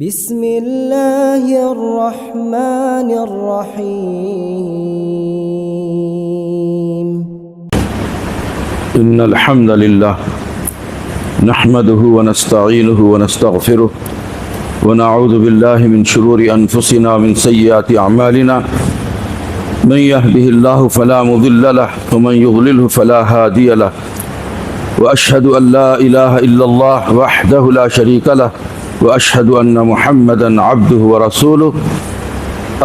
بسم اللہ الرحمن الرحیم ان الحمد للہ نحمده ونستعینه ونستغفره ونعوذ باللہ من شرور انفسنا ومن سیئات اعمالنا من يهده الله فلا مضل له ومن يضلله فلا هادي له واشهد ان لا اله الا الله وحده لا شريك له واشهد ان محمدا عبده ورسوله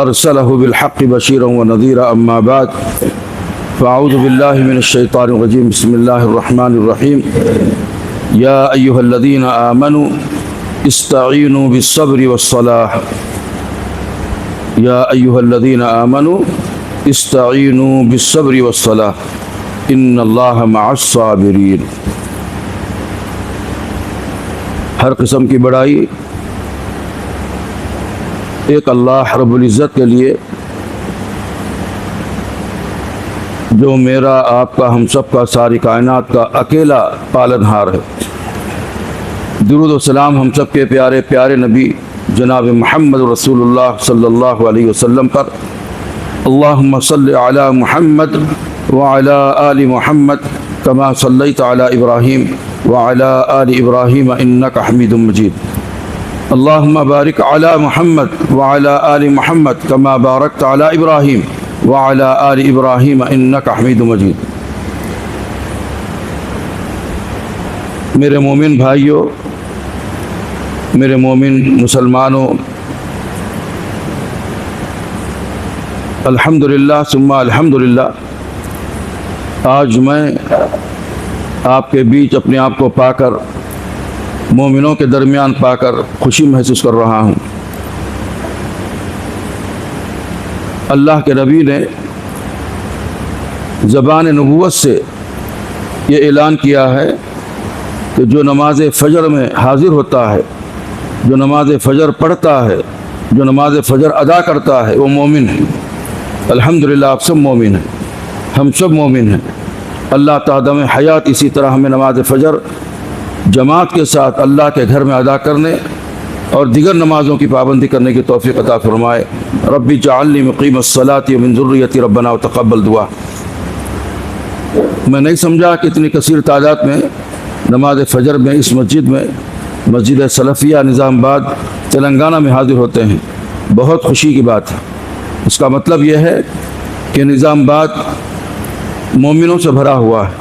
ارسله بالحق بشيرا ونذيرا اما بعد فاعوذ بالله من الشيطان الرجيم بسم الله الرحمن الرحيم يا ايها الذين امنوا استعينوا بالصبر والصلاة يا ايها الذين امنوا استعينوا بالصبر والصلاة ان الله مع الصابرين۔ ہر قسم کی بڑائی ایک اللہ رب العزت کے لیے جو میرا آپ کا ہم سب کا ساری کائنات کا اکیلا پالنہار ہے۔ درود و سلام ہم سب کے پیارے پیارے نبی جناب محمد رسول اللہ صلی اللہ علیہ وسلم پر۔ اللہم صلی علی محمد وعلی آل محمد کما صلیت علی ابراہیم وعلى آل إبراهيم إنك حميد مجيد۔ اللهم بارك على محمد وعلى آل محمد كما باركت على إبراهيم وعلى آل إبراهيم إنك حميد مجيد۔ میرے مومن بھائیوں، میرے مومن مسلمانوں، الحمدللہ ثم الحمدللہ، آج میں آپ کے بیچ اپنے آپ کو پا کر، مومنوں کے درمیان پا کر خوشی محسوس کر رہا ہوں۔ اللہ کے نبی نے زبان نبوت سے یہ اعلان کیا ہے کہ جو نماز فجر میں حاضر ہوتا ہے، جو نماز فجر پڑھتا ہے، جو نماز فجر ادا کرتا ہے، وہ مومن ہے۔ الحمدللہ آپ سب مومن ہیں، ہم سب مومن ہیں۔ اللہ تعالیٰ میں حیات اسی طرح ہمیں نماز فجر جماعت کے ساتھ اللہ کے گھر میں ادا کرنے اور دیگر نمازوں کی پابندی کرنے کی توفیق عطا فرمائے۔ ربی جعلنی مقیم الصلاۃ ومن ذریتی ربنا وتقبل دعا۔ میں نہیں سمجھا کہ اتنی کثیر تعداد میں نماز فجر میں اس مسجد میں، مسجد سلفیہ نظام آباد تلنگانہ میں حاضر ہوتے ہیں۔ بہت خوشی کی بات ہے۔ اس کا مطلب یہ ہے کہ نظام آباد مومنوں سے بھرا ہوا ہے۔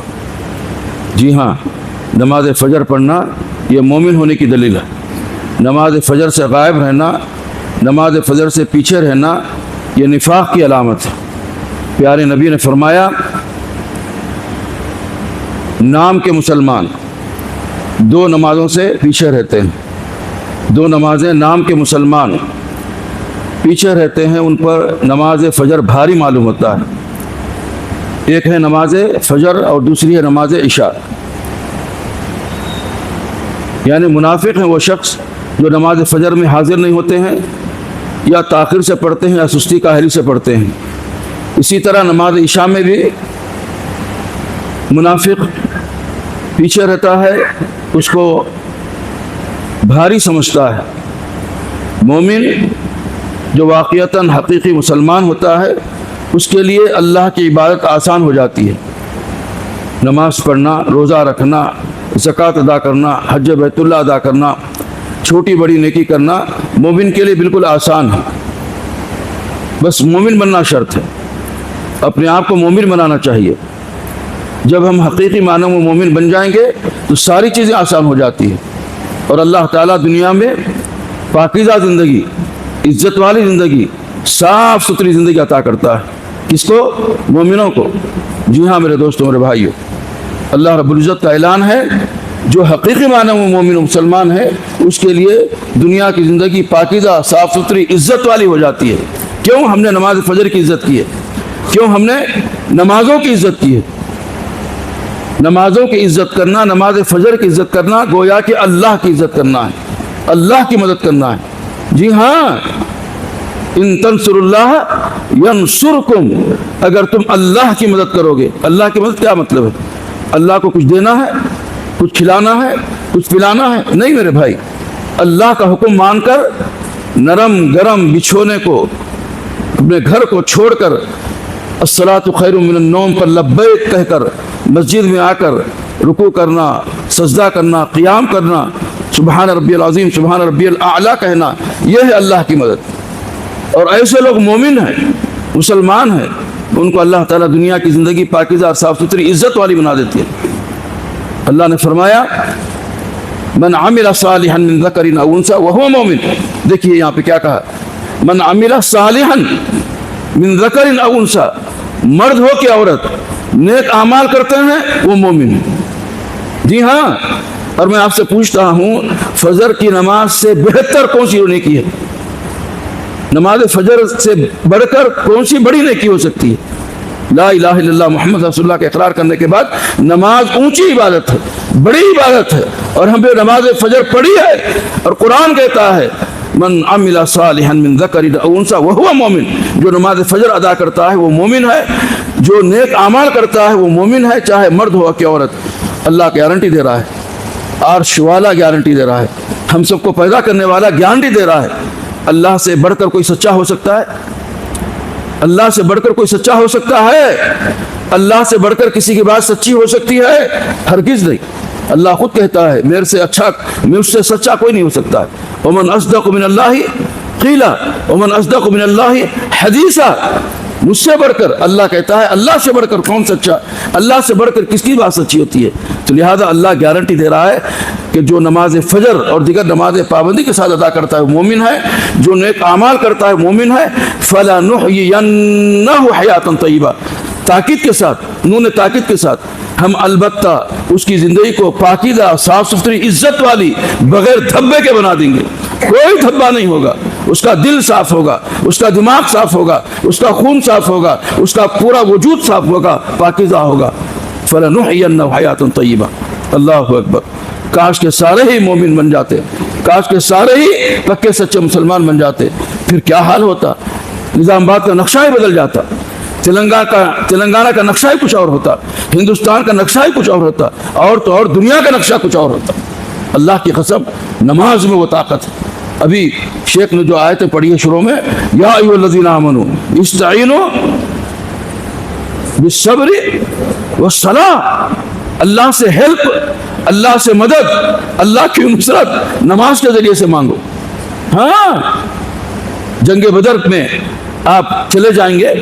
جی ہاں، نماز فجر پڑھنا یہ مومن ہونے کی دلیل ہے۔ نماز فجر سے غائب رہنا، نماز فجر سے پیچھے رہنا، یہ نفاق کی علامت ہے۔ پیارے نبی نے فرمایا، نام کے مسلمان دو نمازوں سے پیچھے رہتے ہیں۔ دو نمازیں نام کے مسلمان پیچھے رہتے ہیں، ان پر نماز فجر بھاری معلوم ہوتا ہے۔ ایک ہے نماز فجر اور دوسری ہے نماز عشاء۔ یعنی منافق ہیں وہ شخص جو نماز فجر میں حاضر نہیں ہوتے ہیں، یا تاخیر سے پڑھتے ہیں، یا سستی کاہلی سے پڑھتے ہیں۔ اسی طرح نماز عشاء میں بھی منافق پیچھے رہتا ہے، اس کو بھاری سمجھتا ہے۔ مومن جو واقعتاً حقیقی مسلمان ہوتا ہے، اس کے لیے اللہ کی عبادت آسان ہو جاتی ہے۔ نماز پڑھنا، روزہ رکھنا، زکوٰۃ ادا کرنا، حج بیت اللہ ادا کرنا، چھوٹی بڑی نیکی کرنا مومن کے لیے بالکل آسان ہے۔ بس مومن بننا شرط ہے، اپنے آپ کو مومن بنانا چاہیے۔ جب ہم حقیقی معنوں میں مومن بن جائیں گے تو ساری چیزیں آسان ہو جاتی ہیں، اور اللہ تعالیٰ دنیا میں پاکیزہ زندگی، عزت والی زندگی، صاف ستھری زندگی عطا کرتا ہے۔ کس کو؟ مومنوں کو۔ جی ہاں میرے دوستوں، میرے بھائیوں، اللہ رب العزت کا اعلان ہے، جو حقیقی معنی میں مومن و مسلمان ہے، اس کے لیے دنیا کی زندگی پاکیزہ، صاف ستھری، عزت والی ہو جاتی ہے۔ کیوں؟ ہم نے نماز فجر کی عزت کی ہے۔ کیوں ہم نے نمازوں کی عزت کی ہے؟ نمازوں کی عزت کرنا، نماز فجر کی عزت کرنا، گویا کہ اللہ کی عزت کرنا ہے، اللہ کی مدد کرنا ہے۔ جی ہاں، ان تنصر اللہ ینصرکم، اگر تم اللہ کی مدد کرو گے۔ اللہ کی مدد کیا مطلب ہے؟ اللہ کو کچھ دینا ہے، کچھ کھلانا ہے، کچھ پلانا ہے؟ نہیں میرے بھائی، اللہ کا حکم مان کر نرم گرم بچھونے کو اپنے گھر کو چھوڑ کر الصلاۃ خیر من النوم پر لبیک کہہ کر مسجد میں آ کر رکوع کرنا، سجدہ کرنا، قیام کرنا، سبحان ربی العظیم سبحان ربی الاعلیٰ کہنا، یہ ہے اللہ کی مدد۔ اور ایسے لوگ مومن ہیں، مسلمان ہیں، ان کو اللہ تعالیٰ دنیا کی زندگی پاکیزہ اور صاف ستھری عزت والی بنا دیتی ہے۔ اللہ نے فرمایا من عمل صالحا من ذکر او انثى وهو مومن، دیکھیے یہاں پہ کیا کہا، من عمل صالحا من ذکر او انثى، مرد ہو کہ عورت نیک اعمال کرتے ہیں وہ مومن۔ جی ہاں، اور میں آپ سے پوچھتا ہوں فجر کی نماز سے بہتر کون سی نیکی ہے؟ نماز فجر سے بڑھ کر کون سی بڑی نیکی ہو سکتی ہے؟ لا الہ الا اللہ محمد رسول اللہ کے اقرار کرنے کے بعد نماز اونچی عبادت ہے، بڑی عبادت ہے، اور ہم نے نماز فجر پڑھی ہے، اور قرآن کہتا ہے من عمل صالحا من ذکر او انثى وهو مومن، جو نماز فجر ادا کرتا ہے وہ مومن ہے، جو نیک اعمال کرتا ہے وہ مومن ہے، چاہے مرد ہو کہ عورت۔ اللہ گارنٹی دے رہا ہے، عرش والا گارنٹی دے رہا ہے، ہم سب کو پیدا کرنے والا گارنٹی دے رہا ہے۔ اللہ سے بڑھ کر کوئی سچا ہو سکتا ہے؟ اللہ سے بڑھ کر کوئی سچا ہو سکتا ہے؟ اللہ سے بڑھ کر کسی کی بات سچی ہو سکتی ہے؟ ہرگز نہیں۔ اللہ خود کہتا ہے میرے سے اچھا، مجھ سے سچا کوئی نہیں ہو سکتا ہے۔ ومن اصدق من اللہ قیلا ومن اصدق من اللہ حدیثا، مجھ سے بڑھ کر، اللہ کہتا ہے اللہ سے بڑھ کر کون سچا، اللہ سے بڑھ کر کس کی بات سچی ہوتی ہے؟ تو لہذا اللہ گارنٹی دے رہا ہے کہ جو نماز فجر اور دیگر نماز پابندی کے ساتھ ادا کرتا ہے وہ مومن ہے، جو نیک اعمال کرتا ہے مومن ہے۔ فَلَنُحْيِيَنَّهُ حَيَاةً طَيِّبَةً، تاکید کے ساتھ، نون تاکید کے ساتھ، ہم البتہ اس کی زندگی کو پاکیزہ، صاف ستھری، عزت والی، بغیر دھبے کے بنا دیں گے۔ کوئی دھبا نہیں ہوگا، اس کا دل صاف ہوگا، اس کا دماغ صاف ہوگا، اس کا خون صاف ہوگا، اس کا پورا وجود صاف ہوگا، پاکیزہ ہوگا۔ فَلَنُحْيِيَنَّهُ حَيَاةً طَيِّبَةً، اللہ اکبر۔ کاش کے سارے ہی مومن بن جاتے، کاش کے سارے ہی پکے سچے مسلمان بن جاتے، پھر کیا حال ہوتا؟ نظام آباد کا نقشہ ہی بدل جاتا، تلنگانہ کا نقشہ ہی کچھ اور ہوتا، ہندوستان کا نقشہ ہی کچھ اور ہوتا، اور تو اور دنیا کا نقشہ کچھ اور ہوتا۔ اللہ کی قسم، نماز میں وہ طاقت ہے۔ ابھی شیخ نے جو آیتیں پڑھی ہے شروع میں، یا ایھا الذین آمنوا استعینوا بالصبر والصلاۃ، اللہ سے ہیلپ، اللہ سے مدد، اللہ کی نصرت نماز کے ذریعے سے مانگو۔ ہاں، جنگ بدر میں آپ چلے جائیں گے،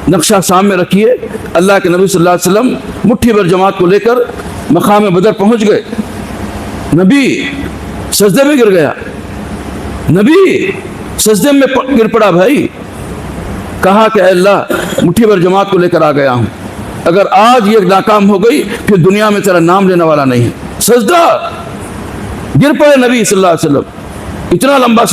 نقشہ سامنے رکھیے، اللہ کے نبی صلی اللہ علیہ وسلم مٹھی بھر جماعت کو لے کر مقام بدر پہنچ گئے، نبی سجدے میں گر گیا، نبی سجدے میں گر پڑا بھائی، کہا کہ اے اللہ مٹھی بھر جماعت کو لے کر آ گیا ہوں، اگر آج یہ ناکام ہو گئی پھر دنیا میں تیرا نام لینے والا نہیں ہے۔ سجدہ، گر پڑے نبی صلی اللہ علیہ وسلم، اتنا لمبا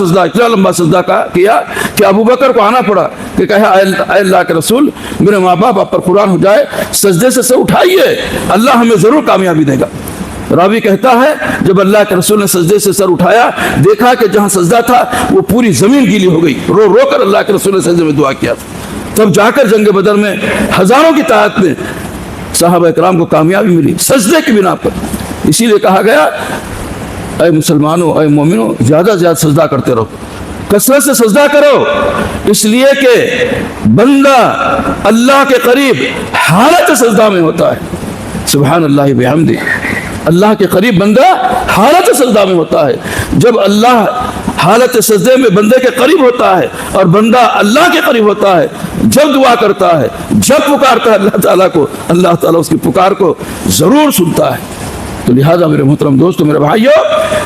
سجدہ کیا کہ ابو بکر کو آنا پڑا کہ کہا اے اللہ کے رسول، میرے ماں باپ آپ پر قرآن ہو جائے، سجدے سے سر اٹھائیے، اللہ ہمیں ضرور کامیابی دے گا۔ راوی کہتا ہے جب اللہ کے رسول نے سجدے سے سر اٹھایا، دیکھا کہ جہاں سجدہ تھا وہ پوری زمین گیلی ہو گئی، رو رو کر اللہ کے رسول نے سجدے میں دعا کیا تھا۔ تب جا کر جنگ بدر میں ہزاروں کی تعداد میں صحابہ کرام کو کامیابی ملی سجدے کی بنا پر۔ اسی لیے کہا گیا اے مسلمانوں، اے مومنوں، زیادہ سے زیادہ سجدہ کرتے رہو، کثرت سے سجدہ کرو، اس لیے کہ بندہ اللہ کے قریب حالت سجدہ میں ہوتا ہے۔ سبحان اللہ بحمدہ، اللہ کے قریب بندہ حالت سجدہ میں ہوتا ہے۔ جب اللہ حالت سجدے میں بندے کے قریب ہوتا ہے اور بندہ اللہ کے قریب ہوتا ہے، جب دعا کرتا ہے، جب پکارتا ہے اللہ تعالیٰ کو، اللہ تعالیٰ اس کی پکار کو ضرور سنتا ہے۔ تو لہذا میرے محترم دوستو، میرے بھائیو،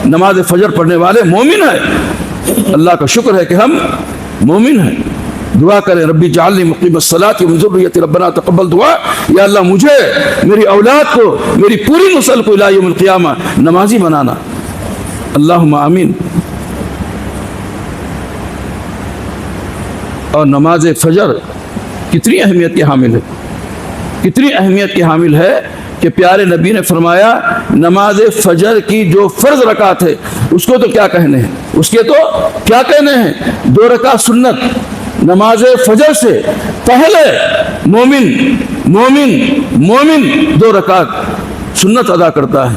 نماز فجر پڑھنے والے مومن ہیں۔ اللہ کا شکر ہے کہ ہم مومن ہیں۔ دعا کریں ربی جعلنی مقیم الصلاۃ ومن ذریتی ربنا تقبل دعا، یا اللہ مجھے، میری اولاد کو، میری پوری نسل کو الی یوم القیامہ نمازی بنانا۔ اللہم آمین۔ اور نماز فجر کتنی اہمیت کی حامل ہے، کتنی اہمیت کی حامل ہے کہ پیارے نبی نے فرمایا نماز فجر کی جو فرض رکعت ہے اس کو تو کیا کہنے ہیں، اس کے تو کیا کہنے ہیں، 2 رکعت سنت نماز فجر سے پہلے مومن 2 رکعت سنت ادا کرتا ہے۔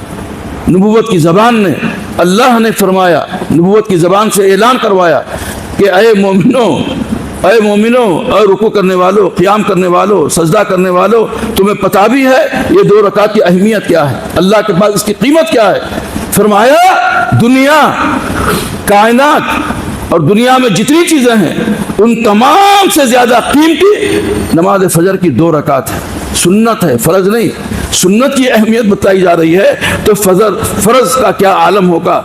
نبوت کی زبان نے اللہ نے فرمایا, نبوت کی زبان سے اعلان کروایا کہ اے مومنوں اور رکوع کرنے والوں, قیام کرنے والوں, سجدہ کرنے والوں, تمہیں پتہ بھی ہے یہ 2 رکعت کی اہمیت کیا ہے, اللہ کے پاس اس کی قیمت کیا ہے. فرمایا دنیا, کائنات اور دنیا میں جتنی چیزیں ہیں ان تمام سے زیادہ قیمتی نماز فجر کی 2 رکعت ہے. سنت ہے, فرض نہیں. سنت کی اہمیت بتائی جا رہی ہے تو فرض کا کیا عالم ہوگا,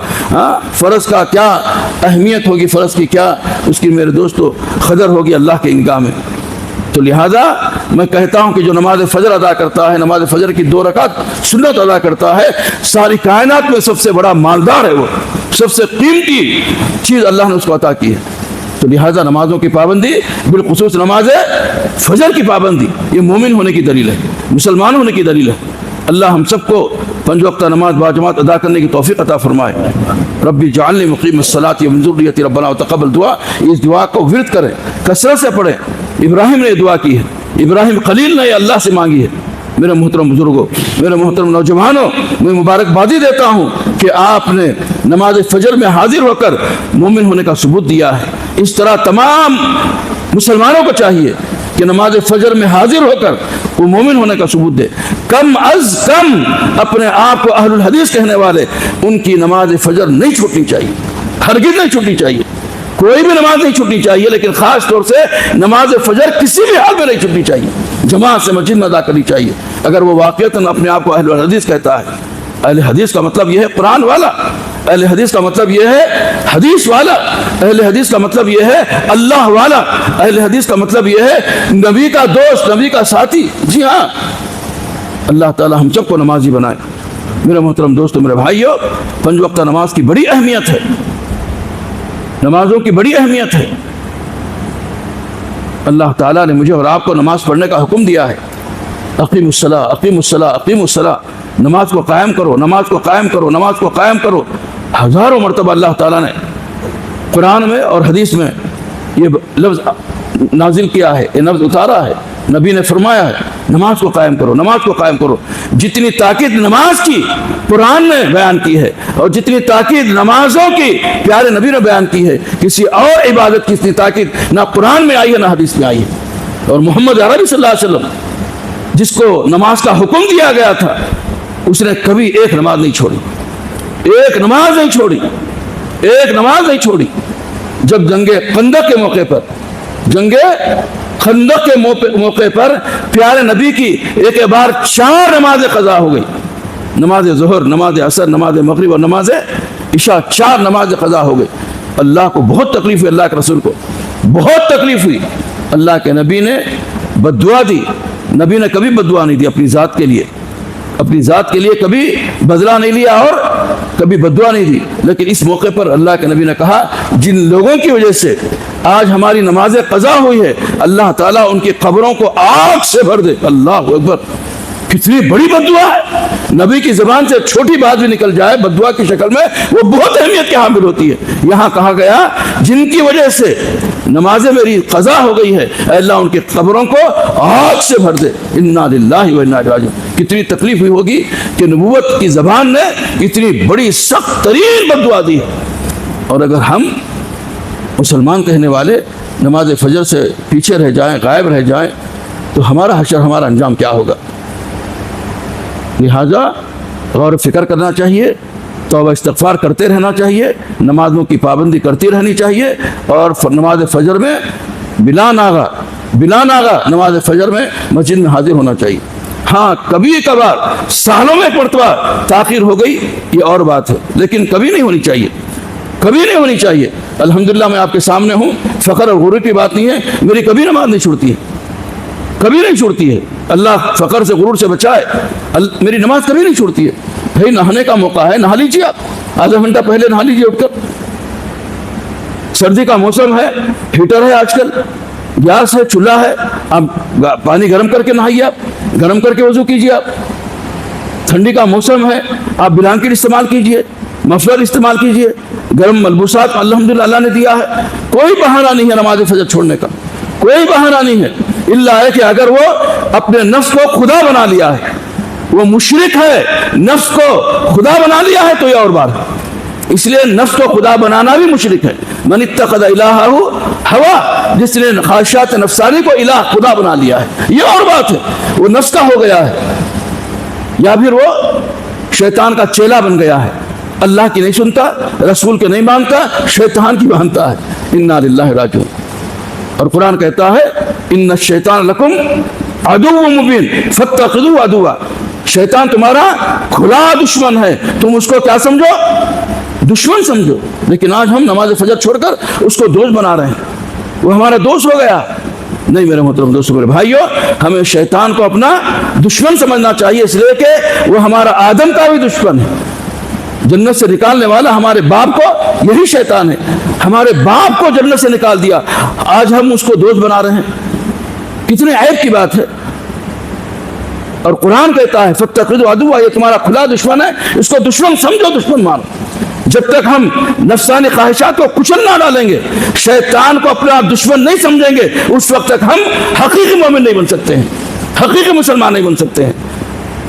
فرض کا کیا اہمیت ہوگی, فرض کی کیا اس کی میرے دوستو قدر ہوگی اللہ کے نگاہ میں. تو لہذا میں کہتا ہوں کہ جو نماز فجر ادا کرتا ہے, نماز فجر کی 2 رکعت سنت ادا کرتا ہے, ساری کائنات میں سب سے بڑا مالدار ہے, وہ سب سے قیمتی چیز اللہ نے اس کو عطا کی ہے. تو لہذا نمازوں کی پابندی, بالخصوص نماز فجر کی پابندی, یہ مومن ہونے کی دلیل ہے, مسلمان ہونے کی دلیل ہے. اللہ ہم سب کو 5 وقتہ نماز باجماعت ادا کرنے کی توفیق عطا فرمائے. ربی جعلنی مقیم الصلاۃ ومن ذریتی ربنا وتقبل دعا. اس دعا کو ورد کریں, کثرت سے پڑھیں. ابراہیم نے یہ دعا کی ہے, ابراہیم خلیل نے یہ اللہ سے مانگی ہے. میرے محترم بزرگوں, میرے محترم نوجوانوں, میں مبارکبادی دیتا ہوں کہ آپ نے نماز فجر میں حاضر ہو کر مومن ہونے کا ثبوت دیا ہے. اس طرح تمام مسلمانوں کو چاہیے کہ نماز فجر میں حاضر ہو کر وہ مومن ہونے کا ثبوت دے. کم از کم اپنے آپ کو اہل الحدیث کہنے والے, ان کی نماز فجر نہیں چھوٹنی چاہیے, ہرگز نہیں چھوٹنی چاہیے. کوئی بھی نماز نہیں چھوٹنی چاہیے, لیکن خاص طور سے نماز فجر کسی بھی حال میں نہیں چھوٹنی چاہیے. جماعت سے مسجد میں ادا کرنی چاہیے. اگر وہ واقعتاً اپنے آپ کو اہل الحدیث کہتا ہے. اہل حدیث کا مطلب یہ ہے قرآن والا, اہل حدیث کا مطلب یہ ہے حدیث والا, اہل حدیث کا مطلب یہ ہے اللہ والا, اہل حدیث کا مطلب یہ ہے نبی کا دوست, نبی کا ساتھی. جی ہاں, اللہ تعالی ہم سب کو نمازی بنائے. میرے محترم دوستو, میرے بھائیو, 5 وقتہ نماز کی بڑی اہمیت ہے, نمازوں کی بڑی اہمیت ہے. اللہ تعالیٰ نے مجھے اور آپ کو نماز پڑھنے کا حکم دیا ہے. اقیم الصلاۃ, اقیم الصلاۃ, اقیم الصلاۃ. نماز کو قائم کرو, نماز کو قائم کرو, نماز کو قائم کرو. ہزاروں مرتبہ اللہ تعالیٰ نے قرآن میں اور حدیث میں یہ لفظ نازل کیا ہے, یہ لفظ اتارا ہے. نبی نے فرمایا ہے نماز کو قائم کرو, نماز کو قائم کرو. جتنی تاکید نماز کی قرآن نے بیان کی ہے, اور جتنی تاکید نمازوں کی پیارے نبی نے بیان کی ہے, کسی اور عبادت کی اتنی تاکید نہ قرآن میں آئی ہے نہ حدیث میں آئی ہے. اور محمد عربی صلی اللہ علیہ وسلم جس کو نماز کا حکم دیا گیا تھا, اس نے کبھی ایک نماز نہیں چھوڑی, ایک نماز نہیں چھوڑی, ایک نماز نہیں چھوڑی. جب جنگ خندق کے موقع پر, جنگ خندق کے موقع پر پیارے نبی کی ایک بار 4 نمازیں قضا ہو گئی. نماز ظہر, نماز عصر, نماز مغرب اور نماز عشاء, 4 نمازیں قضا ہو گئی. اللہ کو بہت تکلیف ہوئی, اللہ کے رسول کو بہت تکلیف ہوئی. اللہ کے نبی نے بد دعا دی. نبی نے کبھی بد دعا نہیں دی اپنی ذات کے لیے, اپنی ذات کے لیے کبھی بدلہ نہیں لیا اور کبھی بد دعا نہیں دی. لیکن اس موقع پر اللہ کے نبی نے کہا جن لوگوں کی وجہ سے آج ہماری نمازیں قضا ہوئی ہے, اللہ تعالیٰ ان کی قبروں کو آگ سے بھر دے. اللہ اکبر, کتنی بڑی بد دعا ہے. نبی کی زبان سے چھوٹی بات بھی نکل جائے بد دعا کی شکل میں, وہ بہت اہمیت کے حامل ہوتی ہے. یہاں کہا گیا جن کی وجہ سے نمازیں میری قضا ہو گئی ہے, اے اللہ ان کی قبروں کو آگ سے بھر دے. انا للہ و انا الیہ راجعون. کتنی تکلیف ہوئی ہوگی کہ نبوت کی زبان نے اتنی بڑی سخت ترین بد دعا دی ہے. اور اگر ہم مسلمان کہنے والے نماز فجر سے پیچھے رہ جائیں, غائب رہ جائیں, تو ہمارا حشر, ہمارا انجام کیا ہوگا؟ لہذا غور و فکر کرنا چاہیے, توبہ استغفار کرتے رہنا چاہیے, نمازوں کی پابندی کرتی رہنی چاہیے, اور نماز فجر میں بلا ناغہ نماز فجر میں مسجد میں حاضر ہونا چاہیے. ہاں کبھی کبھار سالوں میں مرتبہ تاخیر ہو گئی یہ اور بات ہے, لیکن کبھی نہیں ہونی چاہیے, کبھی نہیں ہونی چاہیے. الحمدللہ میں آپ کے سامنے ہوں, فخر اور غرور کی بات نہیں ہے, میری کبھی نماز نہیں چھوٹتی ہے, کبھی نہیں چھوٹتی ہے. اللہ فخر سے غرور سے بچائے. میری نماز کبھی نہیں چھوٹتی ہے. بھائی نہانے کا موقع ہے, نہا لیجیے, آپ آدھا گھنٹہ پہلے نہا لیجیے اٹھ کر. سردی کا موسم ہے, ہیٹر ہے آج کل, گیس ہے, چولہا ہے, آپ پانی گرم کر کے نہائیے, آپ گرم کر کے وضو کیجیے. آپ ٹھنڈی کا موسم ہے, آپ بلانکٹ استعمال کیجیے, مفلر استعمال کیجیے, گرم ملبوسات الحمدللہ اللہ نے دیا ہے. کوئی بہانہ نہیں ہے نماز فجر چھوڑنے کا, کوئی بہانہ نہیں ہے, اللہ ہے کہ اگر وہ اپنے نفس کو خدا بنا لیا ہے, وہ مشرک ہے, نفس کو خدا بنا لیا ہے, تو یہ اور بات ہے. اس لیے نفس کو خدا بنانا بھی مشرک ہے. من اتخذ الہہ ہوا, جس نے خواہشات نفسانی کو الہ خدا بنا لیا ہے, یہ اور بات ہے, وہ نفس کا ہو گیا ہے, یا پھر وہ شیطان کا چیلا بن گیا ہے, اللہ کی نہیں سنتا, رسول کے نہیں مانتا, شیطان کی مانتا ہے. انا للہ راجعون. اور قرآن کہتا ہے ان الشیطان لکم عدو مبین فاتخذوہ عدوا, شیطان تمہارا کھلا دشمن ہے, تم اس کو کیا سمجھو, دشمن سمجھو. لیکن آج ہم نماز فجر چھوڑ کر اس کو دوست بنا رہے ہیں, وہ ہمارا دوست ہو گیا. نہیں میرے محترم دوستو, میرے بھائیو, ہمیں شیطان کو اپنا دشمن سمجھنا چاہیے, اس لیے کہ وہ ہمارا آدم کا بھی دشمن ہے. جنت سے نکالنے والا ہمارے باپ کو یہی شیطان ہے, ہمارے باپ کو جنت سے نکال دیا, آج ہم اس کو دوست بنا رہے ہیں. کتنے عیب کی بات ہے. اور قرآن کہتا ہے فاتخذوہ عدوا, یہ تمہارا کھلا دشمن ہے, اس کو دشمن سمجھو, دشمن مانو. جب تک ہم نفسانی خواہشات کو کچل نہ ڈالیں گے, شیطان کو اپنا دشمن نہیں سمجھیں گے, اس وقت تک ہم حقیقی مومن نہیں بن سکتے ہیں, حقیقی مسلمان نہیں بن سکتے ہیں.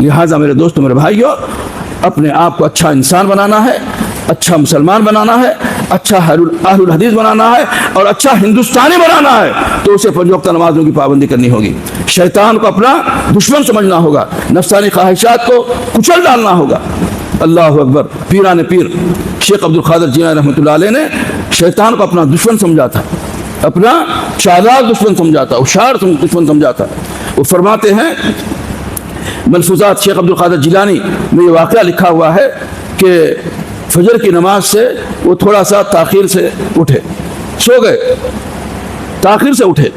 لہٰذا میرے دوستو, میرے بھائیو, اپنے آپ کو اچھا انسان بنانا ہے, اچھا مسلمان بنانا ہے, اچھا اہل الحدیث بنانا ہے, اور اچھا ہندوستانی بنانا ہے, تو اسے 5 وقتہ نمازوں کی پابندی کرنی ہوگی. شیطان کو اپنا دشمن سمجھنا ہوگا, نفسانی خواہشات کو کچل ڈالنا ہوگا. اللہ اکبر. پیران پیر شیخ عبد القادر جیلانی رحمۃ اللہ علیہ نے شیطان کو اپنا دشمن سمجھا تھا, اپنا چالاک دشمن سمجھا تھا, ہوشیار دشمن سمجھا تھا. وہ فرماتے ہیں ملفوظات شیخ عبد القادر جیلانی میں یہ واقعہ لکھا ہوا ہے کہ فجر کی نماز سے وہ تھوڑا سا تاخیر سے اٹھے, سو گئے, تاخیر سے اٹھے,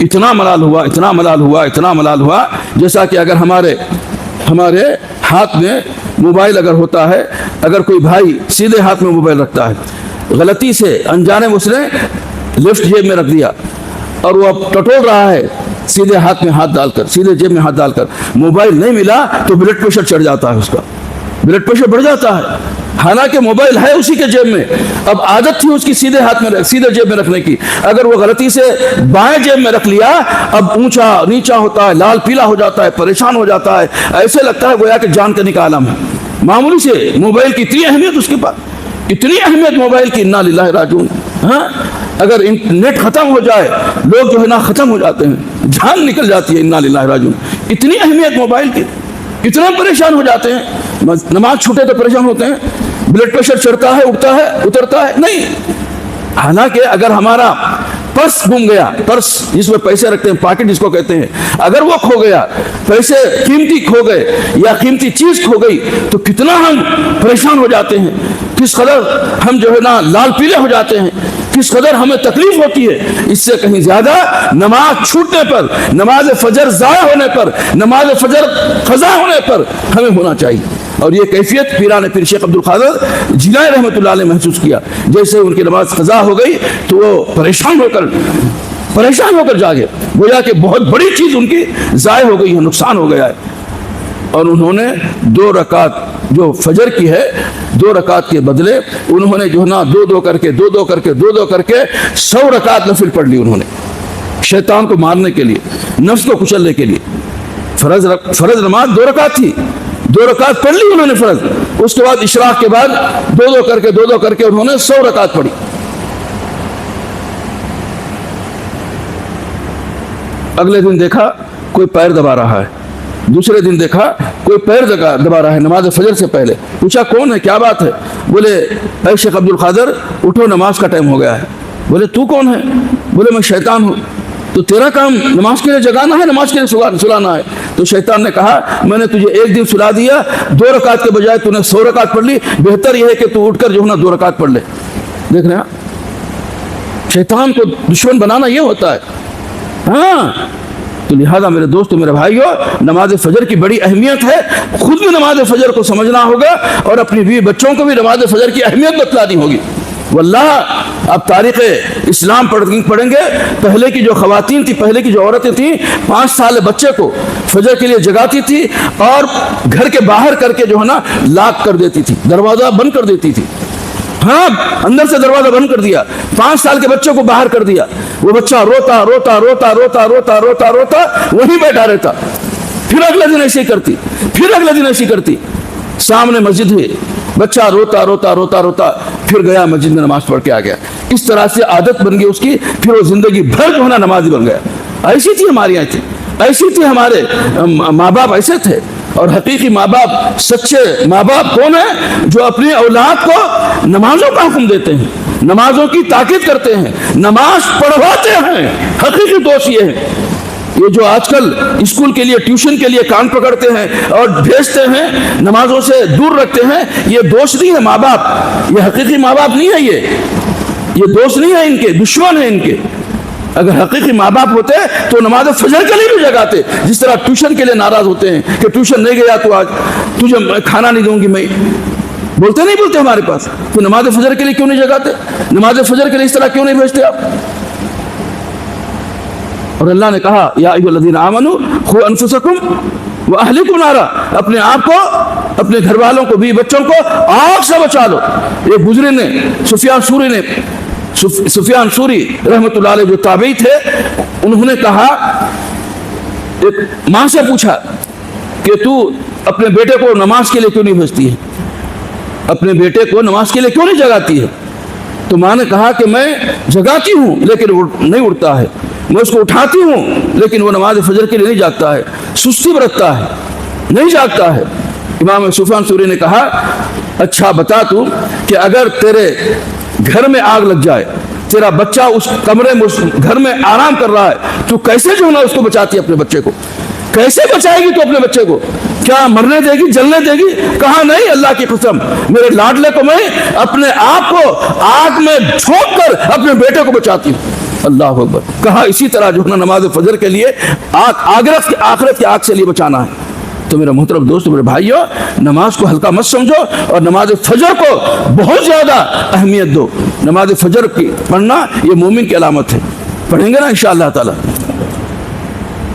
اتنا ملال ہوا, اتنا ملال ہوا, اتنا ملال ہوا, جیسا کہ اگر ہمارے ہاتھ میں موبائل اگر ہوتا ہے, اگر کوئی بھائی سیدھے ہاتھ میں موبائل رکھتا ہے, غلطی سے انجانے میں اس نے لیفٹ جیب میں رکھ دیا, اور وہ اب ٹٹول رہا ہے سیدھے ہاتھ میں ہاتھ ڈال کر, سیدھے جیب میں ہاتھ ڈال کر, موبائل نہیں ملا تو بلڈ پریشر چڑھ جاتا ہے, اس کا بلڈ پریشر بڑھ جاتا ہے, حالانکہ موبائل ہے اسی کے جیب میں, اب عادت تھی اس کی سیدھے ہاتھ میں سیدھے جیب میں رکھنے کی, اگر وہ غلطی سے بائیں جیب میں رکھ لیا, اب اونچا نیچا ہوتا ہے, لال پیلا ہو جاتا ہے, پریشان ہو جاتا ہے, ایسے لگتا ہے گویا کہ جان کا عالم ہے. معمولی سے موبائل کی اتنی اہمیت اس کے پاس, اتنی اہمیت موبائل کی, انا للہ راجعون. ہاں, اگر انٹرنیٹ ختم ہو جائے, لوگ جو ہے نا ختم ہو جاتے ہیں, جان نکل جاتی ہے, انا للہ راجعون. اتنی اہمیت موبائل کی, کتنے پریشان ہو جاتے ہیں, نماز چھوٹے تو پریشان ہوتے ہیں, بلڈ پریشر چڑھتا ہے, اٹھتا ہے, اترتا ہے, نہیں. حالانکہ اگر ہمارا پرس گم گیا, پرس جس میں پیسے رکھتے ہیں, پاکٹ جس کو کہتے ہیں, اگر وہ کھو گیا, پیسے قیمتی کھو گئے یا قیمتی چیز کھو گئی, تو کتنا ہم پریشان ہو جاتے ہیں, کس قدر ہم جو ہے نا لال پیلے ہو جاتے ہیں, کس قدر ہمیں تکلیف ہوتی ہے. اس سے کہیں زیادہ نماز چھوٹنے پر, نماز فجر ضائع ہونے پر, نماز فجر قضا ہونے پر ہمیں ہونا چاہیے. اور یہ کیفیت پیران پیر شیخ عبد القادر جیلانی رحمۃ اللہ علیہ محسوس کیا. جیسے ان کی نماز قضا ہو گئی تو وہ پریشان ہو کر جاگے, گویا کہ بہت بڑی چیز ان کی ضائع ہو گئی ہے, نقصان ہو گیا ہے. اور انہوں نے 2 رکعت جو فجر کی ہے, 2 رکعت کے بدلے انہوں نے جو ہے نا 2 کر کے 2 کر کے 100 رکعت نفل پڑھ لی انہوں نے, شیطان کو مارنے کے لیے, نفس کو کچلنے کے لیے. فرض نماز 2 رکعت تھی, 2 رکعت پڑھ لی انہوں نے فرض, اس کے بعد اشراق کے بعد 2 کر کے انہوں نے 100 رکعت پڑھی. اگلے دن دیکھا کوئی پیر دبا رہا ہے, دوسرے دن دیکھا کوئی پیر دبا رہا ہے نماز فجر سے پہلے. پوچھا کون ہے, کیا بات ہے؟ بولے اے شیخ عبد القادر اٹھو, نماز کا ٹائم ہو گیا ہے. بولے تو کون ہے؟ بولے میں شیطان ہوں. تو تیرا کام نماز کے لیے جگانا ہے, نماز کے لیے سلانا ہے. تو شیطان نے کہا میں نے تجھے ایک دن سلا دیا, 2 رکعت کے بجائے تو نے 100 رکعت پڑھ لی, بہتر یہ ہے کہ تو اٹھ کر جو ہے نا 2 رکعت پڑھ لے. دیکھ رہے ہیں, شیطان کو دشمن بنانا یہ ہوتا ہے. ہاں, تو لہذا میرے دوستو, میرے بھائیو, نماز فجر کی بڑی اہمیت ہے. خود بھی نماز فجر کو سمجھنا ہوگا, اور اپنی بیوی بچوں کو بھی نماز فجر کی اہمیت بتلانی ہوگی. واللہ اب تاریخ اسلام پڑھیں گے, پہلے کی جو خواتین تھی, پہلے کی جو عورتیں تھیں, 5 سال بچے کو فجر کے لیے جگاتی تھی, اور گھر کے باہر کر کے جو ہے نا لاک کر دیتی تھی, دروازہ بند کر دیتی تھی. ہاں, اندر سے دروازہ بند کر دیا, 5 سال کے بچوں کو باہر کر دیا. وہ بچہ روتا روتا روتا روتا روتا روتا روتا وہیں بیٹھا رہتا. پھر اگلے دن ایسے ہی کرتی, پھر اگلے دن ایسے ہی کرتی. سامنے مسجد ہے, بچہ روتا روتا روتا روتا پھر گیا مسجد میں نماز پڑھ کے آ گیا. اس طرح سے عادت بن گئی اس کی, پھر وہ زندگی بھر جو ہے نا نمازی بن گیا. ایسی تھی ہماری آنکھیں, ایسی تھی ہمارے ماں باپ ایسے تھے. اور حقیقی ماں باپ, سچے ماں باپ کون ہیں؟ جو اپنی اولاد کو نمازوں کا حکم دیتے ہیں, نمازوں کی تاکید کرتے ہیں, نماز پڑھواتے ہیں. حقیقی دوست یہ ہے. یہ جو آج کل اسکول کے لیے, ٹیوشن کے لیے کان پکڑتے ہیں اور بھیجتے ہیں, نمازوں سے دور رکھتے ہیں, یہ دوست نہیں ہے ماں باپ, یہ حقیقی ماں باپ نہیں ہے. یہ دوست نہیں ہے ان کے, دشمن ہیں ان کے. اگر حقیقی ماں باپ ہوتے تو نماز فجر کے لیے بھی جگاتے. جس طرح ٹیوشن کے لیے ناراض ہوتے ہیں کہ ٹیوشن نہیں گیا تو آج تجھے کھانا نہیں دوں گی میں, بولتے نہیں بولتے ہمارے پاس, تو نماز فجر کے لیے کیوں نہیں جگاتے؟ نماز فجر کے لیے اس طرح کیوں نہیں بھیجتے آپ؟ اور اللہ نے کہا یا ایھا الذین آمنوا قوا انفسکم واہلکم نارا, اپنے آپ کو, اپنے گھر والوں کو, بیوی بچوں کو آگ سے بچا لو. ایک بزرگ نے, سفیان سوری رحمۃ اللہ علیہ جو تابعی تھے, انہوں نے کہا, ایک ماں سے پوچھا کہ تو اپنے بیٹے کو نماز کے لیے کیوں نہیں بھیجتی ہے, اپنے بیٹے کو نماز کے لیے کیوں نہیں جگاتی ہے؟ تو ماں نے کہا کہ میں جگاتی ہوں لیکن وہ نہیں اٹھتا ہے, میں اس کو اٹھاتی ہوں لیکن وہ نماز فجر کے لیے نہیں جاگتا ہے, سستی برتتا ہے, نہیں جاگتا ہے. امام سفیان سوری نے کہا اچھا بتا تو کہ اگر تیرے گھر میں آگ لگ جائے, تیرا بچہ اس کمرے میں, اس گھر میں آرام کر رہا ہے, تو کیسے جو ہے نا اس کو بچاتی ہے اپنے بچے کو؟ کیسے بچائے گی تو اپنے بچے کو؟ کیا مرنے دے گی, جلنے دے گی؟ کہا نہیں, اللہ کی قسم, میرے لاڈلے کو میں اپنے آپ کو آگ میں جھونک کر اپنے بیٹے کو بچاتی ہوں. اللہ اکبر. کہا اسی طرح جو ہے نا نماز فجر کے لیے آخرت کی آگ سے لیے بچانا ہے. تو میرا محترم دوست, میرے بھائیو, نماز کو ہلکا مت سمجھو اور نماز فجر کو بہت زیادہ اہمیت دو. نماز فجر کی پڑھنا یہ مومن کی علامت ہے. پڑھیں گے نا انشاءاللہ تعالی.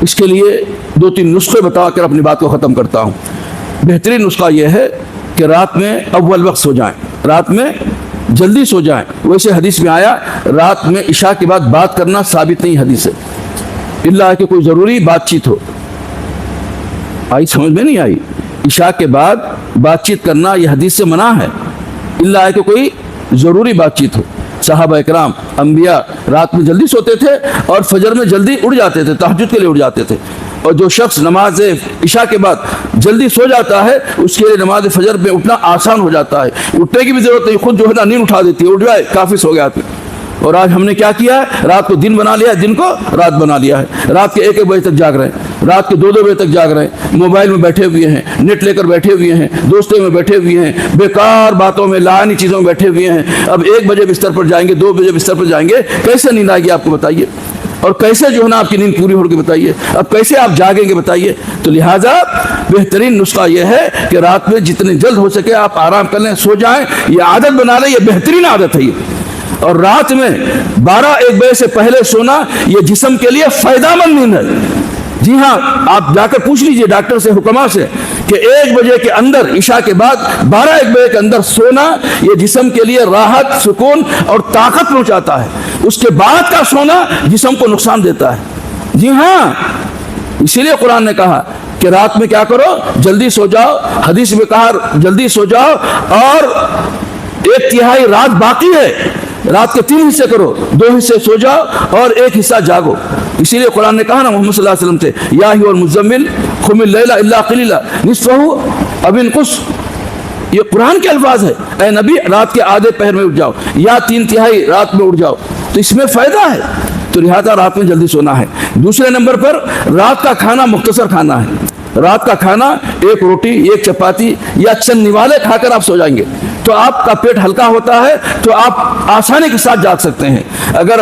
اس کے لیے 2-3 نسخے بتا کر اپنی بات کو ختم کرتا ہوں. بہترین نسخہ یہ ہے کہ رات میں اول وقت سو جائیں, رات میں جلدی سو جائیں. ویسے حدیث میں آیا رات میں عشاء کے بعد بات کرنا ثابت نہیں حدیث ہے, الا کہ کوئی ضروری بات چیت ہو. آئی سمجھ میں نہیں آئی؟ عشاء کے بعد بات چیت کرنا یہ حدیث سے منع ہے, الا کہ کوئی ضروری بات چیت ہو. صحابہ اکرام, انبیاء رات میں جلدی سوتے تھے اور فجر میں جلدی اٹھ جاتے تھے, تہجد کے لیے اٹھ جاتے تھے. اور جو شخص نماز عشاء کے بعد جلدی سو جاتا ہے اس کے لیے نماز فجر میں اٹھنا آسان ہو جاتا ہے. اٹھنے کی بھی ضرورت نہیں, خود جو ہے نا نیند اٹھا دیتی ہے, اٹھ جائے کافی سو گیا. اور آج ہم نے کیا کیا ہے, رات کو دن بنا لیا ہے, دن کو رات بنا لیا ہے. رات کے 1-1 بجے تک جاگ رہے ہیں, رات کے 2-2 بجے تک جاگ رہے ہیں, موبائل میں بیٹھے ہوئے ہیں, نیٹ لے کر بیٹھے ہوئے ہیں, دوستوں میں بیٹھے ہوئے ہیں, بیکار باتوں میں, لعنی چیزوں میں بیٹھے ہوئے ہیں. اب 1 بجے بستر پر جائیں گے, 2 بجے بستر پر جائیں گے, کیسے نیند آئے گی آپ کو بتائیے؟ اور کیسے جو ہے نا آپ کی نیند پوری ہوگی بتائیے؟ اب کیسے آپ جاگیں گے بتائیے؟ تو لہٰذا بہترین نسخہ یہ ہے کہ رات میں جتنے جلد ہو سکے آپ آرام کر لیں, سو جائیں. یہ عادت بنا لیں, یہ بہترین عادت ہے. اور رات میں 12-1 بجے سے پہلے سونا یہ جسم کے لیے فائدہ مند نیند ہے. جی ہاں, آپ جا کر پوچھ لیجئے ڈاکٹر سے, حکما سے, کہ 1 بجے کے اندر, عشاء کے بعد 12-1 بجے کے اندر سونا یہ جسم کے لیے راحت, سکون اور طاقت پہنچاتا ہے. اس کے بعد کا سونا جسم کو نقصان دیتا ہے. جی ہاں, اسی لیے قرآن نے کہا کہ رات میں کیا کرو, جلدی سو جاؤ. حدیث میں کہا جلدی سو جاؤ اور 1/3 رات باقی ہے, رات کے 3 حصے کرو, 2 حصے سو جاؤ اور 1 حصہ جاگو. اسی لیے قرآن نے کہا نا محمد صلی اللہ علیہ وسلم سے, یا ایھا المزمل قم اللیل الا قلیلا نصفہ او انقص. یہ قرآن کے الفاظ ہے, اے نبی رات کے آدھے پہر میں اٹھ جاؤ یا 3/3 رات میں اٹھ جاؤ. تو اس میں فائدہ ہے, تو لہٰذا رات میں جلدی سونا ہے. دوسرے نمبر پر رات کا کھانا مختصر کھانا ہے. رات کا کھانا 1 روٹی, 1 چپاتی یا چند نوالے کھا کر آپ سو جائیں گے تو آپ کا پیٹ ہلکا ہوتا ہے, تو آپ آسانی کے ساتھ جاگ سکتے ہیں. اگر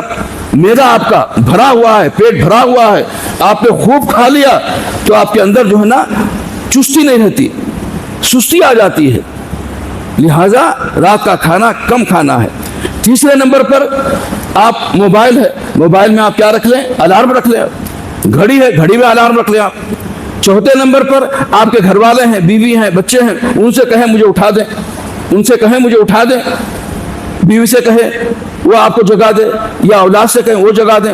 معدہ آپ کا بھرا ہوا ہے, پیٹ بھرا ہوا ہے, آپ نے خوب کھا لیا تو آپ کے اندر جو ہے نا چستی نہیں رہتی, سستی آ جاتی ہے. لہذا رات کا کھانا کم کھانا ہے. تیسرے نمبر پر آپ موبائل ہے, موبائل میں آپ کیا رکھ لیں, الارم رکھ لیں. گھڑی ہے, گھڑی میں الارم رکھ لیں آپ. چوتھے نمبر پر آپ کے گھر والے ہیں, بیوی ہیں, بچے ہیں, ان سے کہیں مجھے اٹھا دیں, ان سے کہیں مجھے اٹھا دیں. بیوی سے کہیں وہ آپ کو جگا دے, یا اولاد سے کہیں وہ جگا دیں.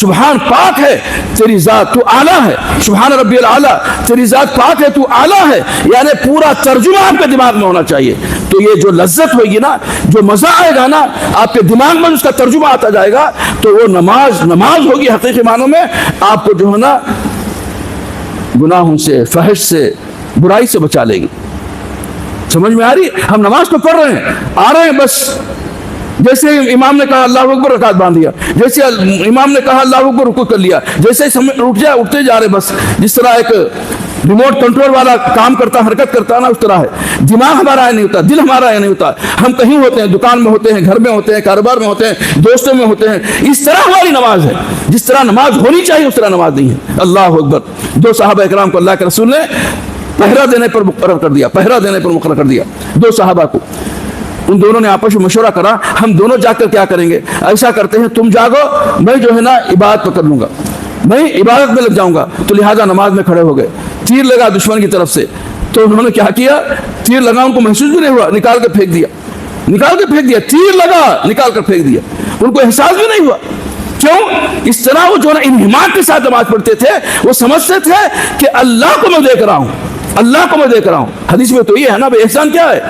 سبحان پاک ہے تیری ذات، تو اعلیٰ ہے، سبحان ربی الاعلیٰ، تیری ذات پاک ہے، تو اعلیٰ ہے، یعنی پورا ترجمہ آپ کے دماغ میں ہونا چاہیے. تو یہ جو لذت ہوگی نا، جو مزہ آئے گا نا، آپ کے دماغ میں اس کا ترجمہ آتا جائے گا، تو وہ نماز ہوگی حقیقی معنوں میں آپ کو جو ہے نا گناہوں سے، فحش سے، برائی سے بچا لے گی. سمجھ میں آ رہی؟ ہم نماز تو پڑھ رہے ہیں، آ رہے ہیں، بس جیسے امام نے کہا اللہ اکبر رکعت باندھ دیا، جیسے امام نے کہا اللہ اکبر رکوع کر لیا، جیسے اٹھتے جا رہے، بس جس طرح ایک ریموٹ کنٹرول والا کام کرتا، حرکت کرتا نا، اس طرح ہے. دماغ ہمارا یہ نہیں ہوتا، دل ہمارا یہ نہیں ہوتا. ہم کہیں ہوتے ہیں، دکان میں ہوتے ہیں، گھر میں ہوتے ہیں، کاروبار میں ہوتے ہیں، دوستوں میں ہوتے ہیں. اس طرح ہماری نماز ہے، جس طرح نماز ہونی چاہیے اس طرح نماز نہیں ہے. اللہ اکبر. دو صحابہ اکرام کو اللہ کے رسول نے پہرا دینے پر مقرر کر دیا، پہرا دینے پر مقرر کر دیا دو صحابہ کو. ان دونوں نے آپس میں مشورہ کرا، ہم دونوں جا کر کیا کریں گے؟ ایسا کرتے ہیں تم جاگو، میں جو ہے نا عبادت پہ کر لوں گا، میں عبادت میں لگ جاؤں گا. تو لہٰذا نماز میں کھڑے ہو گئے. تیر لگا دشمن کی طرف سے، تو انہوں نے کیا کیا؟ تیر لگا، ان کو محسوس بھی نہیں ہوا، نکال کے پھینک دیا، نکال کے پھینک دیا. تیر لگا، نکال کر پھینک دیا، ان کو احساس بھی نہیں ہوا. کیوں؟ اس طرح وہ جو ہے انہماک کے ساتھ نماز پڑھتے تھے. وہ سمجھتے تھے کہ اللہ کو میں دیکھ رہا ہوں، اللہ کو میں دیکھ رہا ہوں. حدیث میں تو یہ ہے نا بھائی، احسان کیا ہے؟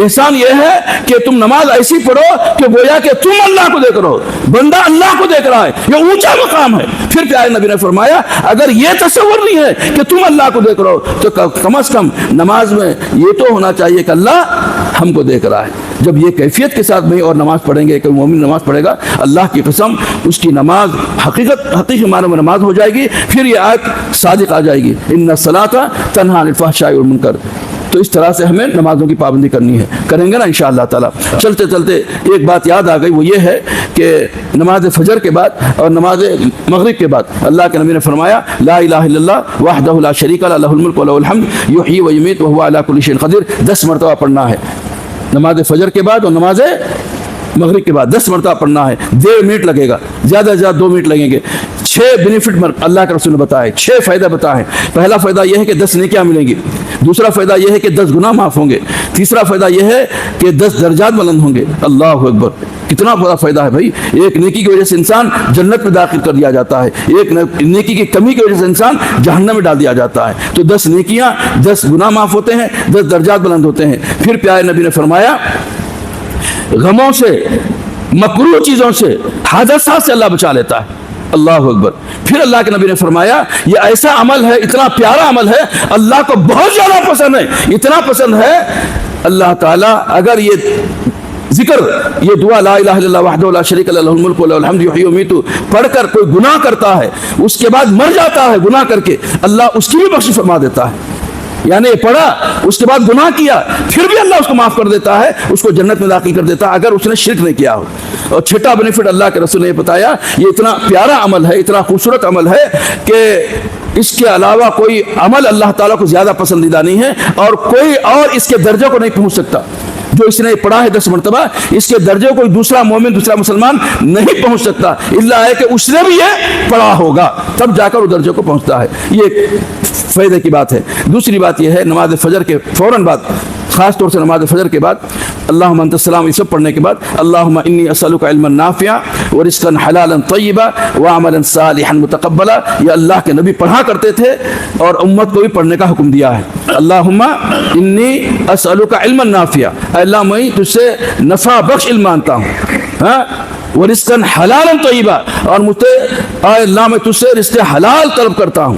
احسان یہ ہے کہ تم نماز ایسی پڑھو کہ گویا کہ تم اللہ کو دیکھ رہے ہو، بندہ اللہ کو دیکھ رہا ہے. یہ اونچا مقام ہے. پھر پیارے نبی نے فرمایا اگر یہ تصور نہیں ہے کہ تم اللہ کو دیکھ رہے ہو تو کم از کم نماز میں یہ تو ہونا چاہیے کہ اللہ ہم کو دیکھ رہا ہے. جب یہ کیفیت کے ساتھ میں اور نماز پڑھیں گے کہ مومن نماز پڑھے گا، اللہ کی قسم اس کی نماز حقیقی معنی میں نماز ہو جائے گی. پھر یہ آیت صادق آ جائے گی، ان الصلاۃ تنہی عن الفحشاء والمنکر. تو اس طرح سے ہمیں نمازوں کی پابندی کرنی ہے، کریں گے نا انشاءاللہ تعالی. چلتے چلتے ایک بات یاد آ گئی، وہ یہ ہے کہ نماز فجر کے بعد اور نماز مغرب کے بعد اللہ کے نبی نے فرمایا لا الہ الا اللہ وحدہ لا شریک لہ لہ الملک ولہ الحمد یحیی ویمیت وہو علی کل شیء قدیر. 10 مرتبہ پڑھنا ہے نماز فجر کے بعد اور نماز مغرب کے بعد 10 مرتبہ پڑھنا ہے. 1.5 منٹ لگے گا، زیادہ سے زیادہ 2 منٹ لگیں گے. 6 بینیفٹ اللہ کے رسول نے بتائے، 6 فائدہ بتائے. پہلا فائدہ یہ ہے کہ 10 نیکیاں ملیں گی. دوسرا فائدہ یہ ہے کہ 10 گناہ معاف ہوں گے. تیسرا فائدہ یہ ہے کہ 10 درجات بلند ہوں گے. اللہ اکبر، کتنا بڑا فائدہ ہے بھائی. ایک نیکی کی وجہ سے انسان جنت میں داخل کر دیا جاتا ہے، ایک نیکی کی کمی کی وجہ سے انسان جہنم میں ڈال دیا جاتا ہے. تو 10 نیکیاں، 10 گناہ معاف ہوتے ہیں، 10 درجات بلند ہوتے ہیں. پھر پیارے نبی نے فرمایا غموں سے، مکروہ چیزوں سے، حادثات سے اللہ بچا لیتا ہے. اللہ اکبر. پھر اللہ کے نبی نے فرمایا یہ ایسا عمل ہے، اتنا پیارا عمل ہے، اللہ کو بہت زیادہ پسند ہے. اتنا پسند ہے اللہ تعالیٰ اگر یہ ذکر، یہ دعا لا الہ الا اللہ وحدہ لا شریک لہ لہ الملک ولہ الحمد یحیی ویمیت پڑھ کر کوئی گناہ کرتا ہے، اس کے بعد مر جاتا ہے گناہ کر کے، اللہ اس کی بھی بخشش فرما دیتا ہے. یعنی پڑھا، اس کے بعد گناہ کیا، پھر بھی اللہ اس کو معاف کر دیتا ہے، اس کو جنت میں داخل کر دیتا ہے اگر اس نے شرک نہیں کیا ہو. اور 6واں بینیفٹ اللہ کے رسول نے بتایا، یہ اتنا پیارا عمل ہے، اتنا خوبصورت عمل ہے کہ اس کے علاوہ کوئی عمل اللہ تعالیٰ کو زیادہ پسندیدہ نہیں ہے، اور کوئی اور اس کے درجے کو نہیں پہنچ سکتا. جو اس نے پڑھا ہے 10 مرتبہ، اس کے درجے کوئی دوسرا مومن، دوسرا مسلمان نہیں پہنچ سکتا، الا ہے کہ اس نے بھی یہ پڑھا ہوگا، تب جا کر وہ درجے کو پہنچتا ہے. یہ فائدے کی بات ہے. دوسری بات یہ ہے نماز فجر کے فوراً بعد، خاص طور سے نماز فجر کے بعد اللہم انت السلام، یہ سب پڑھنے کے بعد اللہم انی اسألک علما نافعا ورزقا حلالا طیبا وعملا صالحا متقبلا. یہ اللہ کے نبی پڑھا کرتے تھے اور امت کو بھی پڑھنے کا حکم دیا ہے. اللہم انی اسألک علما نافعا، اے اللہ میں تجھ سے نفع بخش علم مانتا ہوں، ورزقا حلالا طیبا، اور مجھے اے اللہ میں تجھ سے رزق حلال طلب کرتا ہوں،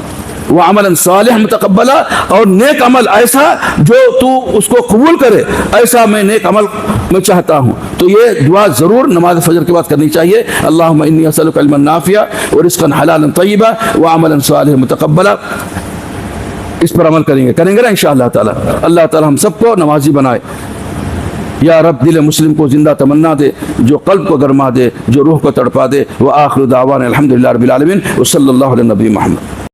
وعملا صالحا متقبلا، اور نیک عمل ایسا جو تو اس کو قبول کرے، ایسا میں نیک عمل میں چاہتا ہوں. تو یہ دعا ضرور نماز فجر کے بعد کرنی چاہیے. اللہم انی اسألک علما نافعا ورزقا حلالا طیبا وعملا صالحا متقبلا. اس پر عمل کریں گے نا انشاءاللہ تعالی. اللہ تعالی ہم سب کو نمازی بنائے. یا رب دل مسلم کو زندہ تمنا دے، جو قلب کو گرما دے، جو روح کو تڑپا دے. وآخر دعوانا الحمدللہ رب العالمین وصلی اللہ علی نبی محمد.